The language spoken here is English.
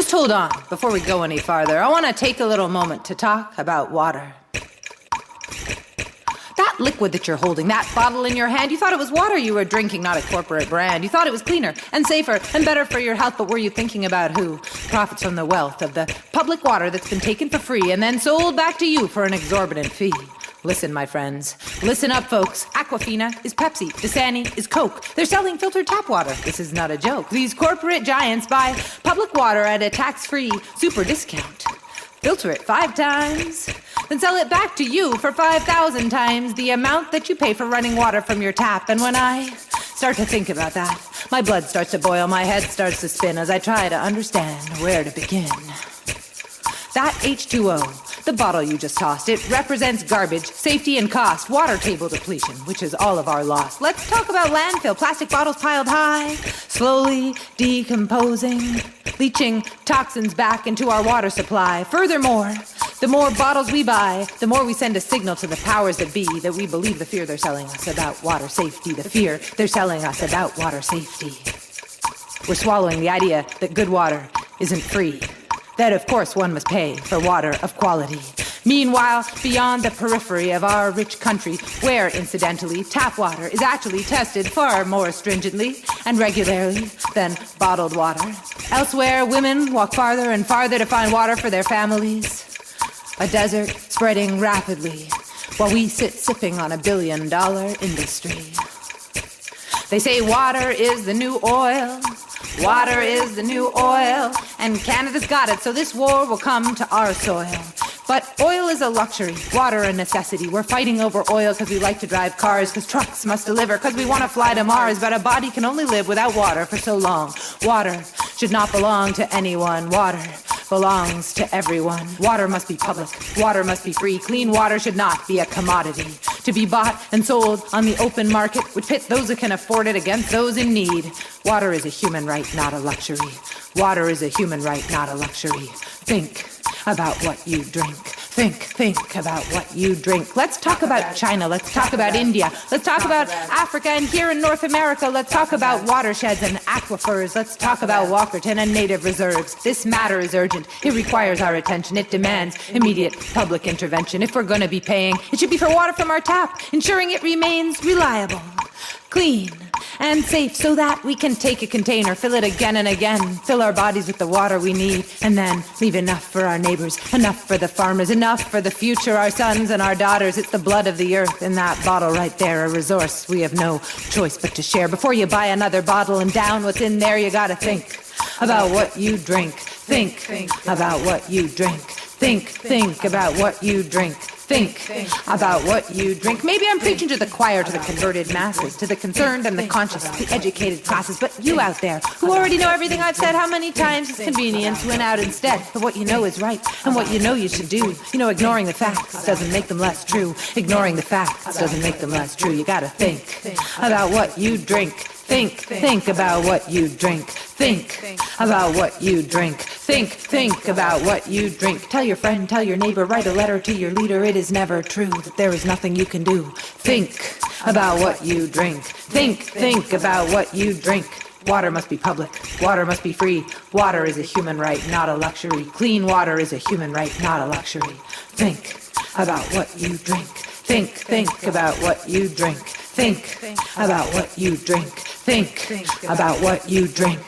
Just hold on before we go any farther. I want to take a little moment to talk about water. That liquid that you're holding, that bottle in your hand, you thought it was water you were drinking, not a corporate brand. You thought it was cleaner and safer and better for your health, but were you thinking about who profits from the wealth of the public water that's been taken for free and then sold back to you for an exorbitant fee? Listen, my friends. Listen up, folks. Aquafina is Pepsi. Dasani is Coke. They're selling filtered tap water. This is not a joke. These corporate giants buy public water at a tax-free super discount. Filter it 5 times, then sell it back to you for 5,000 times the amount that you pay for running water from your tap. And when I start to think about that, my blood starts to boil, my head starts to spin as I try to understand where to begin. That H2O, the bottle you just tossed, it represents garbage, safety, and cost, water table depletion, which is all of our loss. Let's talk about landfill, plastic bottles piled high, slowly decomposing, leaching toxins back into our water supply. Furthermore, the more bottles we buy, the more we send a signal to the powers that be that we believe the fear they're selling us about water safety, the fear they're selling us about water safety. We're swallowing the idea that good water isn't free, that of course one must pay for water of quality. Meanwhile, beyond the periphery of our rich country, where, incidentally, tap water is actually tested far more stringently and regularly than bottled water. Elsewhere, women walk farther and farther to find water for their families. A desert spreading rapidly, while we sit sipping on $1 billion industry. They say water is the new oil. Water is the new oil, and Canada's got it, so this war will come to our soil. But oil is a luxury, water a necessity. We're fighting over oil because we like to drive cars, because trucks must deliver, because we want to fly to Mars. But a body can only live without water for so long. Water should not belong to anyone. Water belongs to everyone. Water must be public. Water must be free. Clean water should not be a commodity to be bought and sold on the open market, which pits those who can afford it against those in need. Water is a human right, not a luxury. Water is a human right, not a luxury. Think about what you drink. Think about what you drink. Let's talk about China. Let's talk about India. Let's talk about Africa, and here in North America, let's talk about watersheds and aquifers. Let's talk about Walkerton and native reserves. This matter is urgent. It requires our attention. It demands immediate public intervention. If we're going to be paying, it should be for water from our tap, ensuring it remains reliable, clean, and safe, so that we can take a container, fill it again and again, fill our bodies with the water we need, and then leave enough for our neighbors, enough for the farmers, enough for the future, our sons and our daughters. It's the blood of the earth in that bottle right there, a resource we have no choice but to share. Before you buy another bottle and down what's in there, you gotta think about what you drink. Think about what you drink. Think about what you drink. Think about what you drink. Maybe I'm preaching to the choir, to the converted masses, to the concerned and the conscious, the educated classes. But you out there, who already know everything I've said, how many times has convenience win out instead of what you know is right and what you know you should do? You know, ignoring the facts doesn't make them less true. Ignoring the facts doesn't make them less true. You gotta think about what you drink. Think about what you drink. Think about what you drink. Think about what you drink. Tell your friend, tell your neighbor, write a letter to your leader. It is never true that there is nothing you can do. Think about what you drink. Think about what you drink. Water must be public. Water must be free. Water is a human right, not a luxury. Clean water is a human right, not a luxury. Think about what you drink. Think about what you drink. Think about what you drink. Think about what you drink.